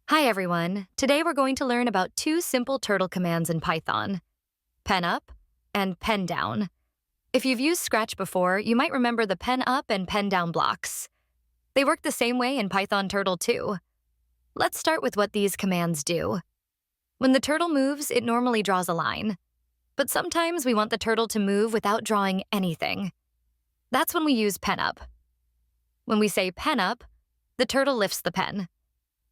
Hi everyone. Today we're going to learn about two simple turtle commands in Python, Penup and Pendown. If you've used Scratch before, you might remember the Penup and Pendown blocks. They work the same way in Python Turtle too. Let's start with what these commands do. When the turtle moves, it normally draws a line. But sometimes we want the turtle to move without drawing anything. That's when we use Penup. When we say Penup, the turtle lifts the pen.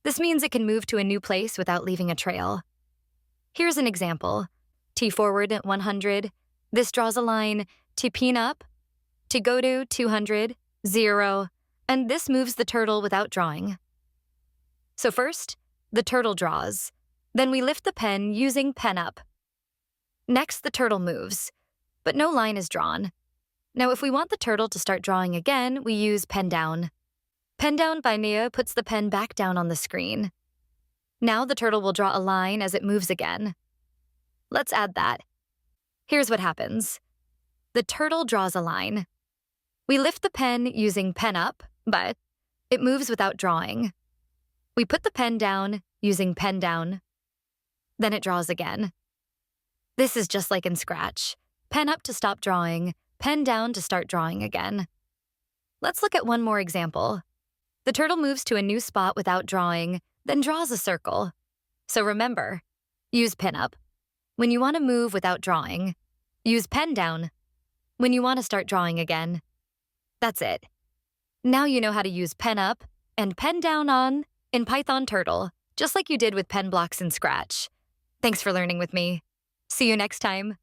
This means it can move to a new place without leaving a trail. Here's an example. T forward 100. This draws a line to Penup, to go to 200, 0, and this moves the turtle without drawing. So first, the turtle draws. Then we lift the pen using Penup. Next, the turtle moves, but no line is drawn. Now, if we want the turtle to start drawing again, we use Pendown. Pendown by Nia puts the pen back down on the screen. Now the turtle will draw a line as it moves again. Let's add that. Here's what happens. The turtle draws a line. We lift the pen using Penup, but it moves without drawing. We put the pen down using Pendown. Then it draws again. This is just like in Scratch. Pen up to stop drawing, pen down to start drawing again. Let's look at one more example. The turtle moves to a new spot without drawing, then draws a circle. So remember, use Penup. When you want to move without drawing, use Pendown. When you want to start drawing again. That's it. Now you know how to use Penup and Pendown in Python Turtle, just like you did with pen blocks in Scratch. Thanks for learning with me. See you next time.